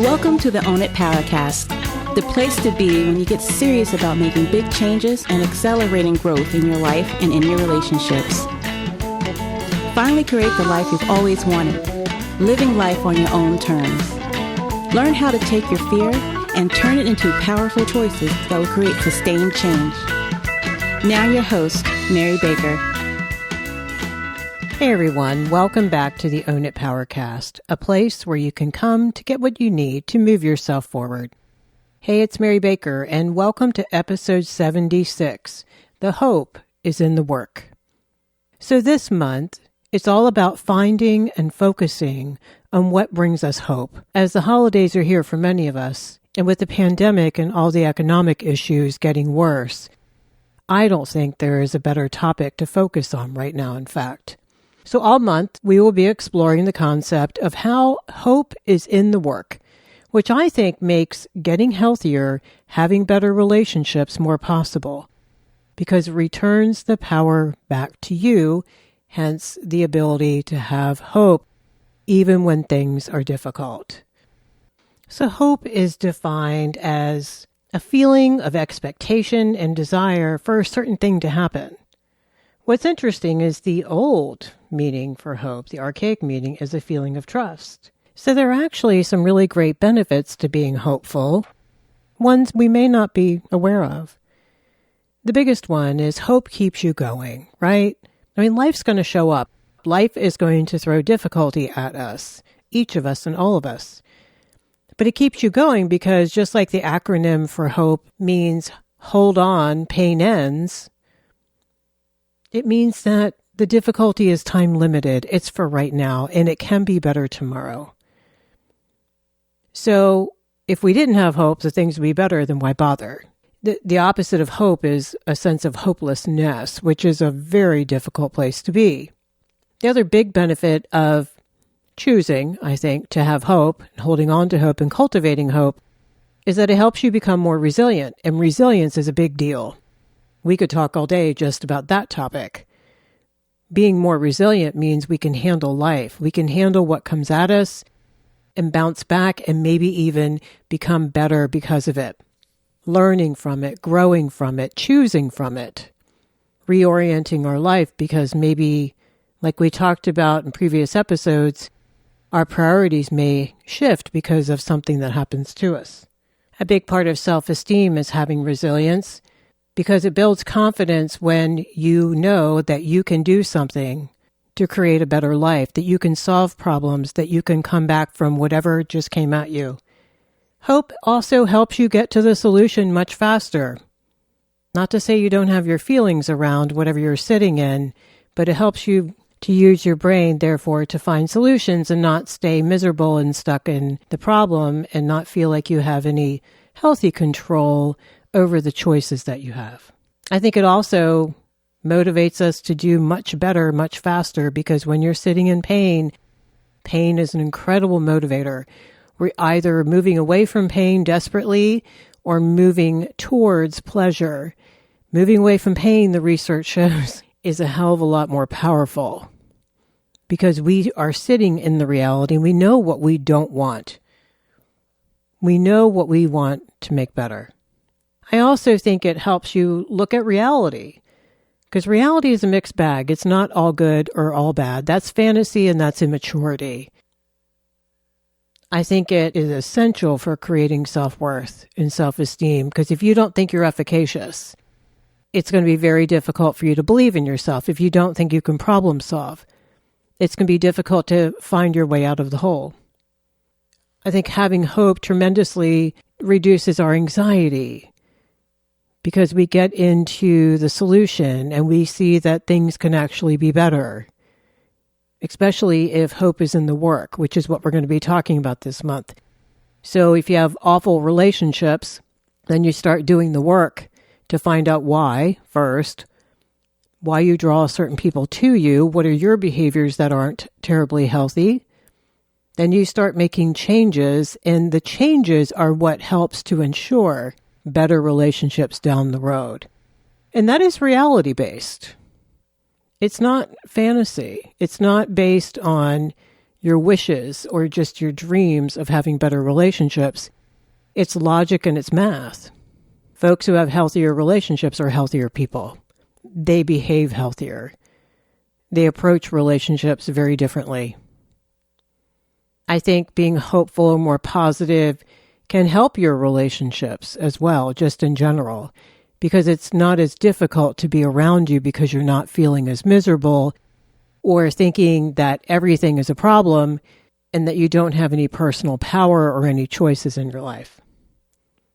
Welcome to the Own It Powercast, the place to be when you get serious about making big changes and accelerating growth in your life and in your relationships. Finally create the life you've always wanted, living life on your own terms. Learn how to take your fear and turn it into powerful choices that will create sustained change. Now your host, Mary Baker. Hey everyone, welcome back to the Own It Powercast, a place where you can come to get what you need to move yourself forward. Hey, it's Mary Baker, and welcome to episode 76. The hope is in the work. So this month, it's all about finding and focusing on what brings us hope. As the holidays are here for many of us, and with the pandemic and all the economic issues getting worse, I don't think there is a better topic to focus on right now, in fact. So all month, we will be exploring the concept of how hope is in the work, which I think makes getting healthier, having better relationships more possible, because it returns the power back to you, hence the ability to have hope even when things are difficult. So hope is defined as a feeling of expectation and desire for a certain thing to happen. What's interesting is the old meaning for hope, the archaic meaning, is a feeling of trust. So there are actually some really great benefits to being hopeful, ones we may not be aware of. The biggest one is hope keeps you going, right? I mean, life's going to show up. Life is going to throw difficulty at us, each of us and all of us. But it keeps you going because just like the acronym for hope means hold on, pain ends, it means that the difficulty is time limited. It's for right now, and it can be better tomorrow. So if we didn't have hope, the things would be better, then why bother? The opposite of hope is a sense of hopelessness, which is a very difficult place to be. The other big benefit of choosing, I think, to have hope, holding on to hope and cultivating hope, is that it helps you become more resilient, and resilience is a big deal. We could talk all day just about that topic. Being more resilient means we can handle life. We can handle what comes at us and bounce back and maybe even become better because of it. Learning from it, growing from it, choosing from it, reorienting our life because maybe, like we talked about in previous episodes, our priorities may shift because of something that happens to us. A big part of self-esteem is having resilience, because it builds confidence when you know that you can do something to create a better life, that you can solve problems, that you can come back from whatever just came at you. Hope also helps you get to the solution much faster. Not to say you don't have your feelings around whatever you're sitting in, but it helps you to use your brain, therefore, to find solutions and not stay miserable and stuck in the problem and not feel like you have any healthy control over the choices that you have. I think it also motivates us to do much better, much faster, because when you're sitting in pain, pain is an incredible motivator. We're either moving away from pain desperately or moving towards pleasure. Moving away from pain, the research shows, is a hell of a lot more powerful because we are sitting in the reality. We know what we don't want. We know what we want to make better. I also think it helps you look at reality, because reality is a mixed bag. It's not all good or all bad. That's fantasy and that's immaturity. I think it is essential for creating self-worth and self-esteem, because if you don't think you're efficacious, it's going to be very difficult for you to believe in yourself. If you don't think you can problem solve, it's going to be difficult to find your way out of the hole. I think having hope tremendously reduces our anxiety, because we get into the solution and we see that things can actually be better, especially if hope is in the work, which is what we're going to be talking about this month. So if you have awful relationships, then you start doing the work to find out why first, why you draw certain people to you, what are your behaviors that aren't terribly healthy. Then you start making changes, and the changes are what helps to ensure better relationships down the road. And that is reality-based. It's not fantasy. It's not based on your wishes or just your dreams of having better relationships. It's logic and it's math. Folks who have healthier relationships are healthier people. They behave healthier. They approach relationships very differently. I think being hopeful and more positive can help your relationships as well, just in general, because it's not as difficult to be around you because you're not feeling as miserable or thinking that everything is a problem and that you don't have any personal power or any choices in your life.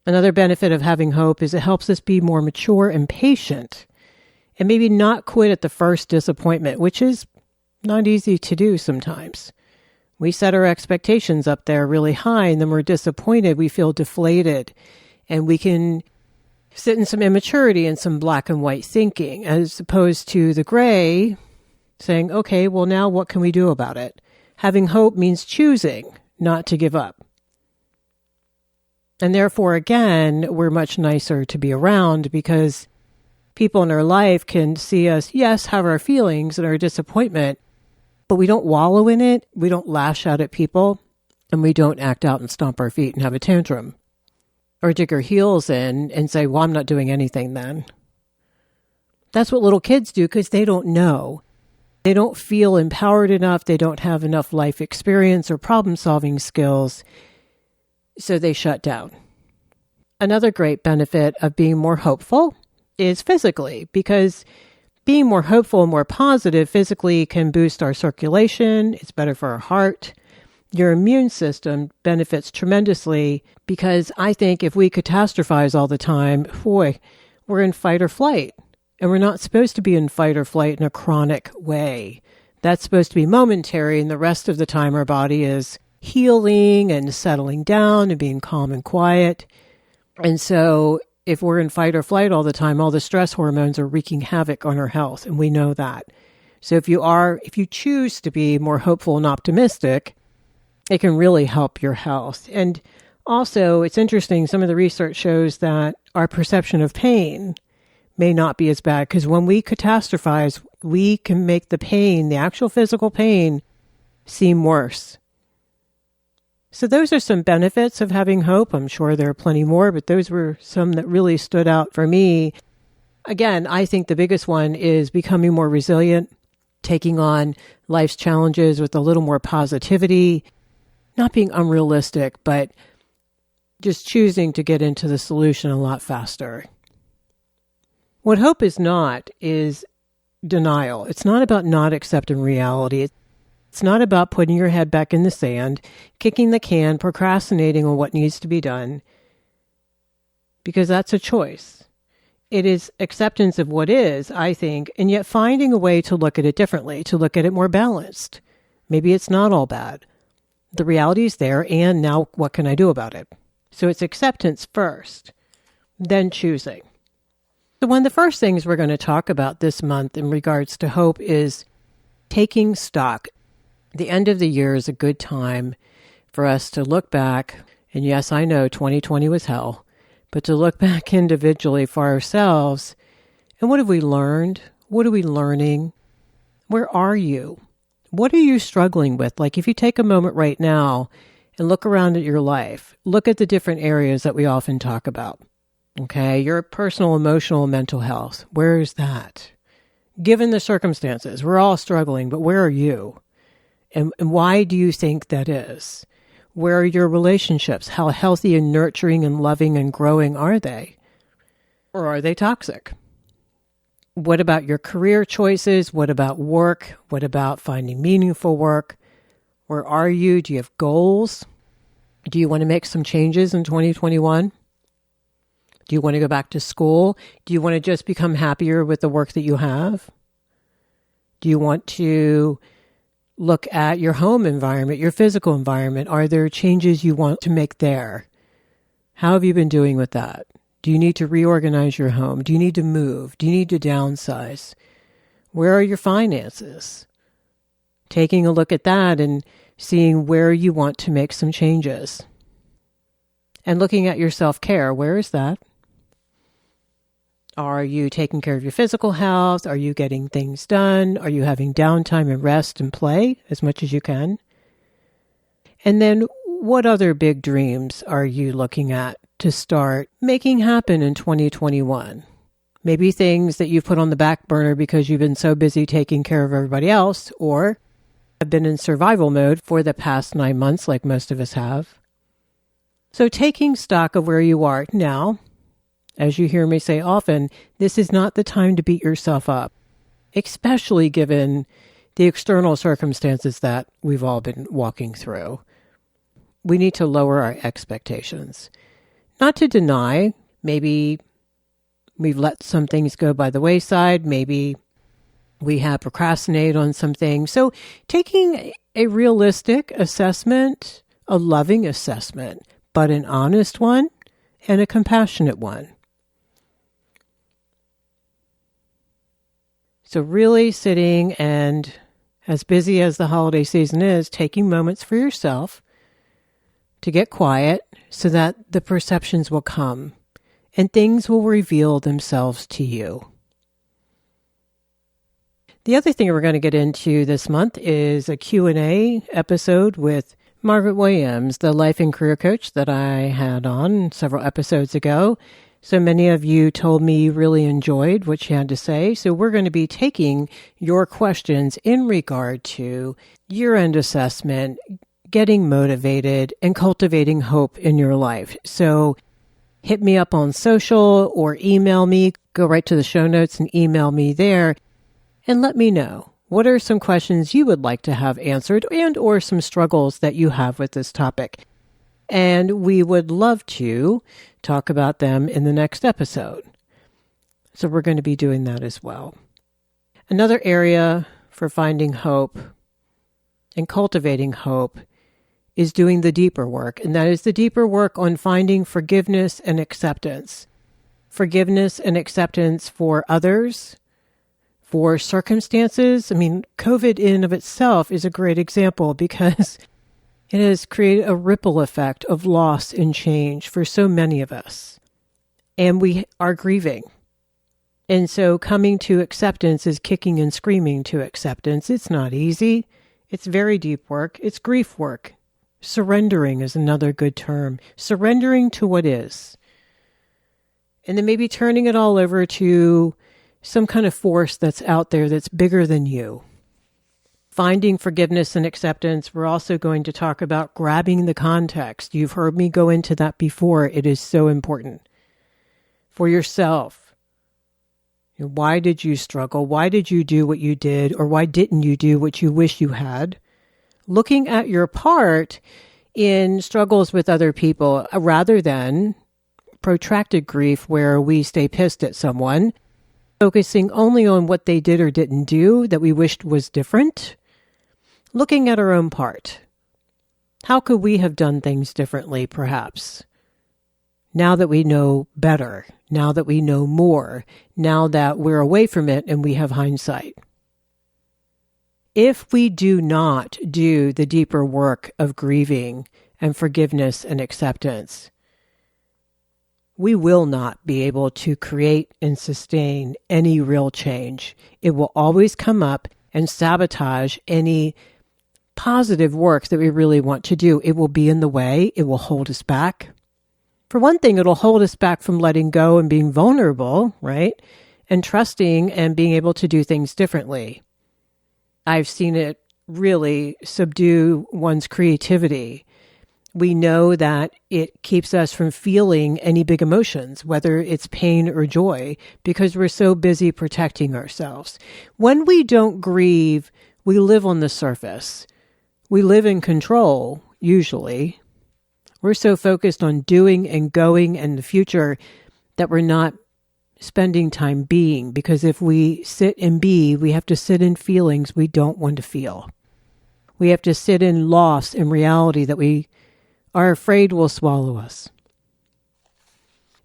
Another benefit of having hope is it helps us be more mature and patient and maybe not quit at the first disappointment, which is not easy to do sometimes. We set our expectations up there really high, and then we're disappointed. We feel deflated, and we can sit in some immaturity and some black and white thinking, as opposed to the gray, saying, okay, well, now what can we do about it? Having hope means choosing not to give up. And therefore, again, we're much nicer to be around because people in our life can see us, yes, have our feelings and our disappointment, but we don't wallow in it, we don't lash out at people, and we don't act out and stomp our feet and have a tantrum. Or dig our heels in and say, well, I'm not doing anything then. That's what little kids do because they don't know. They don't feel empowered enough, they don't have enough life experience or problem-solving skills, so they shut down. Another great benefit of being more hopeful is physically, because being more hopeful and more positive physically can boost our circulation. It's better for our heart. Your immune system benefits tremendously because I think if we catastrophize all the time, boy, we're in fight or flight. And we're not supposed to be in fight or flight in a chronic way. That's supposed to be momentary, and the rest of the time our body is healing and settling down and being calm and quiet. And so if we're in fight or flight all the time, all the stress hormones are wreaking havoc on our health, and we know that. So if you choose to be more hopeful and optimistic, it can really help your health. And also, it's interesting, some of the research shows that our perception of pain may not be as bad, because when we catastrophize, we can make the pain, the actual physical pain, seem worse. So those are some benefits of having hope. I'm sure there are plenty more, but those were some that really stood out for me. Again, I think the biggest one is becoming more resilient, taking on life's challenges with a little more positivity, not being unrealistic, but just choosing to get into the solution a lot faster. What hope is not is denial. It's not about not accepting reality. It's not about putting your head back in the sand, kicking the can, procrastinating on what needs to be done, because that's a choice. It is acceptance of what is, I think, and yet finding a way to look at it differently, to look at it more balanced. Maybe it's not all bad. The reality is there, and now what can I do about it? So it's acceptance first, then choosing. So one of the first things we're going to talk about this month in regards to hope is taking stock. The end of the year is a good time for us to look back, and yes, I know 2020 was hell, but to look back individually for ourselves, and what have we learned? What are we learning? Where are you? What are you struggling with? Like if you take a moment right now and look around at your life, look at the different areas that we often talk about. Okay, your personal, emotional, mental health, where is that? Given the circumstances, we're all struggling, but where are you? And why do you think that is? Where are your relationships? How healthy and nurturing and loving and growing are they? Or are they toxic? What about your career choices? What about work? What about finding meaningful work? Where are you? Do you have goals? Do you want to make some changes in 2021? Do you want to go back to school? Do you want to just become happier with the work that you have? Do you want to look at your home environment, your physical environment? Are there changes you want to make there? How have you been doing with that? Do you need to reorganize your home? Do you need to move? Do you need to downsize? Where are your finances? Taking a look at that and seeing where you want to make some changes. And looking at your self-care, where is that? Are you taking care of your physical health? Are you getting things done? Are you having downtime and rest and play as much as you can? And then what other big dreams are you looking at to start making happen in 2021? Maybe things that you've put on the back burner because you've been so busy taking care of everybody else, or have been in survival mode for the past 9 months like most of us have. So taking stock of where you are now, as you hear me say often, this is not the time to beat yourself up, especially given the external circumstances that we've all been walking through. We need to lower our expectations. Not to deny, maybe we've let some things go by the wayside, maybe we have procrastinated on some things. So taking a realistic assessment, a loving assessment, but an honest one and a compassionate one. So really sitting and, as busy as the holiday season is, taking moments for yourself to get quiet so that the perceptions will come and things will reveal themselves to you. The other thing we're going to get into this month is a Q&A episode with Margaret Williams, the life and career coach that I had on several episodes ago. So many of you told me you really enjoyed what she had to say. So we're going to be taking your questions in regard to year-end assessment, getting motivated, and cultivating hope in your life. So hit me up on social or email me. Go right to the show notes and email me there and let me know. What are some questions you would like to have answered and or some struggles that you have with this topic? And we would love to talk about them in the next episode. So we're going to be doing that as well. Another area for finding hope and cultivating hope is doing the deeper work. And that is the deeper work on finding forgiveness and acceptance. Forgiveness and acceptance for others, for circumstances. I mean, COVID in of itself is a great example because it has created a ripple effect of loss and change for so many of us. And we are grieving. And so coming to acceptance is kicking and screaming to acceptance. It's not easy. It's very deep work. It's grief work. Surrendering is another good term. Surrendering to what is. And then maybe turning it all over to some kind of force that's out there that's bigger than you. Finding forgiveness and acceptance, we're also going to talk about grabbing the context. You've heard me go into that before. It is so important. For yourself. Why did you struggle? Why did you do what you did? Or why didn't you do what you wish you had? Looking at your part in struggles with other people rather than protracted grief where we stay pissed at someone, focusing only on what they did or didn't do that we wished was different. Looking at our own part. How could we have done things differently, perhaps? Now that we know better, now that we know more, now that we're away from it and we have hindsight. If we do not do the deeper work of grieving and forgiveness and acceptance, we will not be able to create and sustain any real change. It will always come up and sabotage any positive work that we really want to do. It will be in the way. It will hold us back. For one thing, it'll hold us back from letting go and being vulnerable, right? And trusting and being able to do things differently. I've seen it really subdue one's creativity. We know that it keeps us from feeling any big emotions, whether it's pain or joy, because we're so busy protecting ourselves. When we don't grieve, we live on the surface. We live in control, usually. We're so focused on doing and going and the future that we're not spending time being, because if we sit and be, we have to sit in feelings we don't want to feel. We have to sit in loss and reality that we are afraid will swallow us.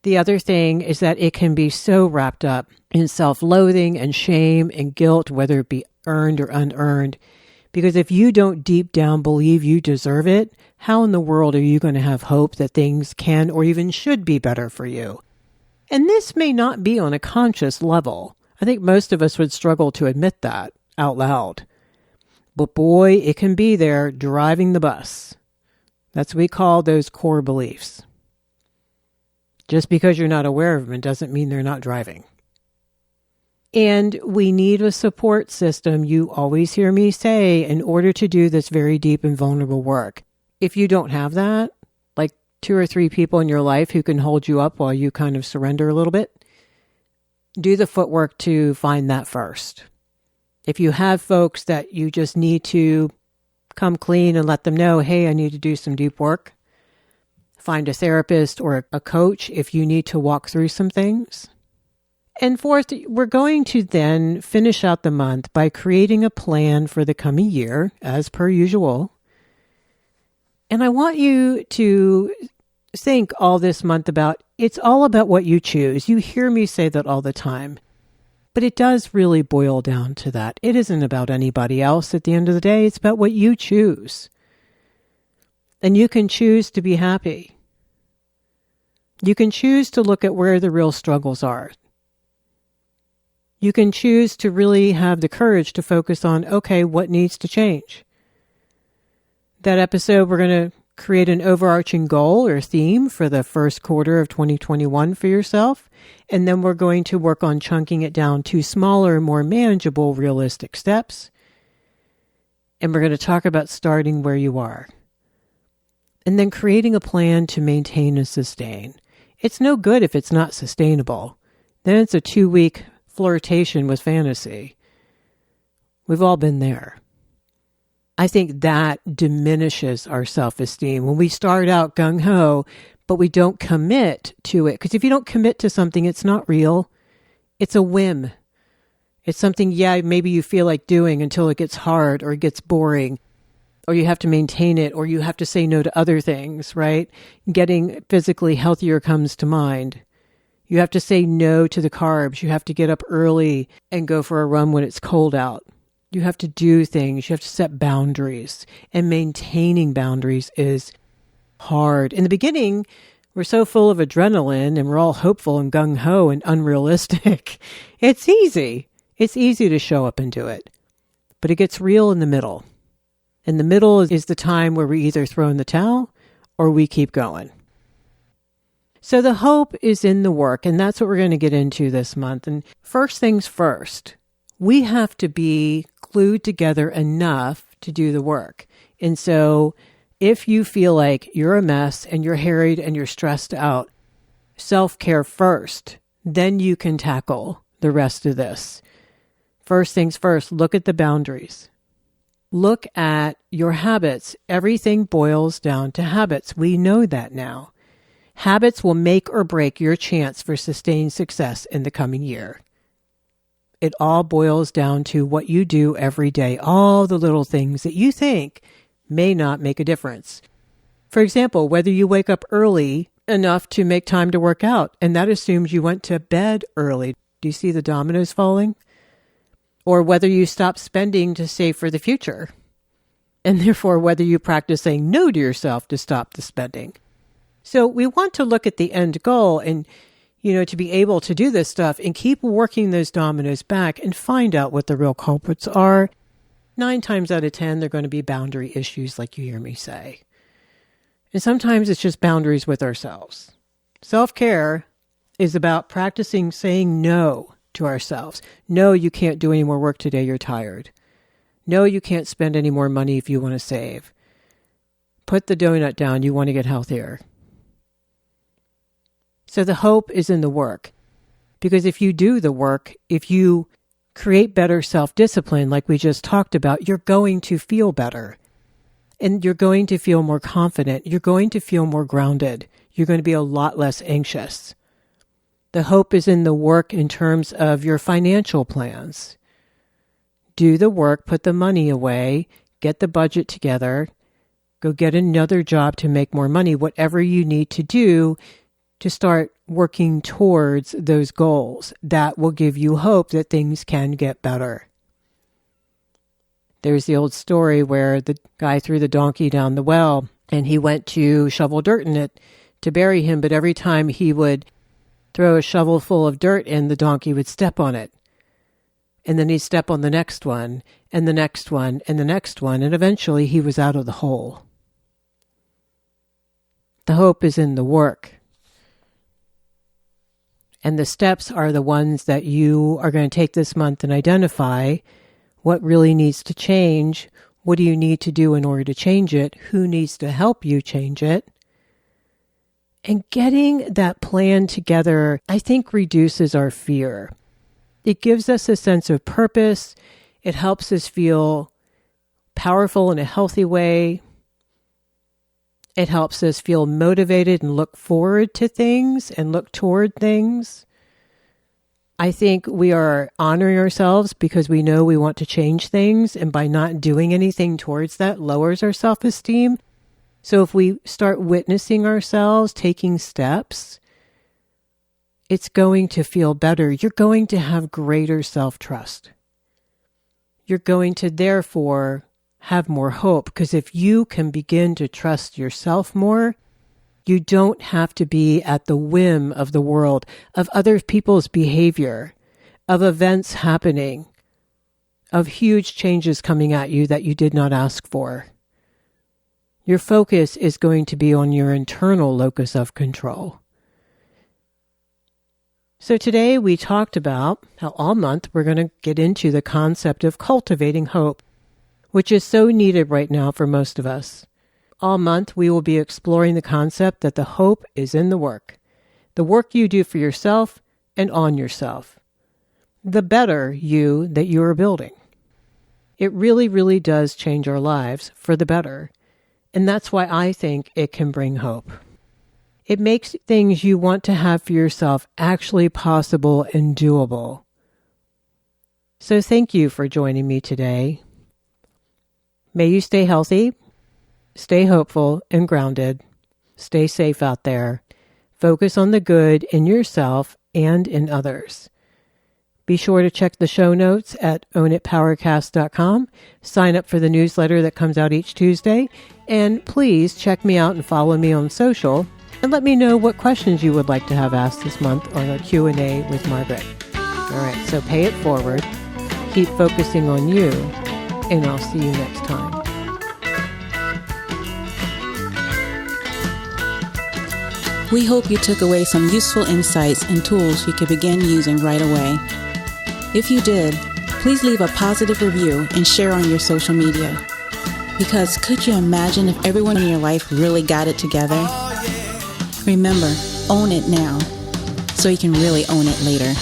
The other thing is that it can be so wrapped up in self-loathing and shame and guilt, whether it be earned or unearned. Because if you don't deep down believe you deserve it, how in the world are you going to have hope that things can or even should be better for you? And this may not be on a conscious level. I think most of us would struggle to admit that out loud. But boy, it can be there driving the bus. That's what we call those core beliefs. Just because you're not aware of them doesn't mean they're not driving. And we need a support system, you always hear me say, in order to do this very deep and vulnerable work. If you don't have that, like 2 or 3 people in your life who can hold you up while you kind of surrender a little bit, do the footwork to find that first. If you have folks that you just need to come clean and let them know, hey, I need to do some deep work, find a therapist or a coach if you need to walk through some things. And fourth, we're going to then finish out the month by creating a plan for the coming year, as per usual. And I want you to think all this month about, it's all about what you choose. You hear me say that all the time. But it does really boil down to that. It isn't about anybody else at the end of the day. It's about what you choose. And you can choose to be happy. You can choose to look at where the real struggles are. You can choose to really have the courage to focus on, okay, what needs to change? That episode, we're going to create an overarching goal or theme for the first quarter of 2021 for yourself. And then we're going to work on chunking it down to smaller, more manageable, realistic steps. And we're going to talk about starting where you are. And then creating a plan to maintain and sustain. It's no good if it's not sustainable. Then it's a 2-week flirtation with fantasy. We've all been there. I think that diminishes our self-esteem. When we start out gung-ho, but we don't commit to it. Because if you don't commit to something, it's not real. It's a whim. It's something, maybe you feel like doing until it gets hard or it gets boring. Or you have to maintain it, or you have to say no to other things, right? Getting physically healthier comes to mind. You have to say no to the carbs. You have to get up early and go for a run when it's cold out. You have to do things. You have to set boundaries. And maintaining boundaries is hard. In the beginning, we're so full of adrenaline and we're all hopeful and gung-ho and unrealistic. It's easy. It's easy to show up and do it. But it gets real in the middle. And the middle is the time where we either throw in the towel or we keep going. So the hope is in the work, and that's what we're going to get into this month. And first things first, we have to be glued together enough to do the work. And so if you feel like you're a mess and you're harried and you're stressed out, self-care first, then you can tackle the rest of this. First things first, look at the boundaries. Look at your habits. Everything boils down to habits. We know that now. Habits will make or break your chance for sustained success in the coming year. It all boils down to what you do every day, all the little things that you think may not make a difference. For example, whether you wake up early enough to make time to work out, and that assumes you went to bed early. Do you see the dominoes falling? Or whether you stop spending to save for the future, and therefore whether you practice saying no to yourself to stop the spending. So we want to look at the end goal and, to be able to do this stuff and keep working those dominoes back and find out what the real culprits are. 9 times out of 10, they're going to be boundary issues, like you hear me say. And sometimes it's just boundaries with ourselves. Self-care is about practicing saying no to ourselves. No, you can't do any more work today. You're tired. No, you can't spend any more money if you want to save. Put the donut down. You want to get healthier. So the hope is in the work. Because if you do the work, if you create better self-discipline, like we just talked about, you're going to feel better. And you're going to feel more confident. You're going to feel more grounded. You're going to be a lot less anxious. The hope is in the work in terms of your financial plans. Do the work, put the money away, get the budget together, go get another job to make more money, whatever you need to do to start working towards those goals. That will give you hope that things can get better. There's the old story where the guy threw the donkey down the well and he went to shovel dirt in it to bury him, but every time he would throw a shovel full of dirt in, the donkey would step on it. And then he'd step on the next one, and the next one, and the next one, and eventually he was out of the hole. The hope is in the work. And the steps are the ones that you are going to take this month and identify what really needs to change. What do you need to do in order to change it? Who needs to help you change it? And getting that plan together, I think, reduces our fear. It gives us a sense of purpose. It helps us feel powerful in a healthy way. It helps us feel motivated and look forward to things and look toward things. I think we are honoring ourselves because we know we want to change things, and by not doing anything towards that lowers our self-esteem. So if we start witnessing ourselves taking steps, it's going to feel better. You're going to have greater self-trust. You're going to therefore have more hope, because if you can begin to trust yourself more, you don't have to be at the whim of the world, of other people's behavior, of events happening, of huge changes coming at you that you did not ask for. Your focus is going to be on your internal locus of control. So today we talked about how all month we're going to get into the concept of cultivating hope, which is so needed right now for most of us. All month we will be exploring the concept that the hope is in the work you do for yourself and on yourself, the better you that you are building. It really, really does change our lives for the better. And that's why I think it can bring hope. It makes things you want to have for yourself actually possible and doable. So thank you for joining me today. May you stay healthy, stay hopeful and grounded, stay safe out there. Focus on the good in yourself and in others. Be sure to check the show notes at ownitpowercast.com. Sign up for the newsletter that comes out each Tuesday. And please check me out and follow me on social. And let me know what questions you would like to have asked this month on our Q&A with Margaret. All right, so pay it forward. Keep focusing on you. And I'll see you next time. We hope you took away some useful insights and tools you could begin using right away. If you did, please leave a positive review and share on your social media. Because could you imagine if everyone in your life really got it together? Remember, own it now, so you can really own it later.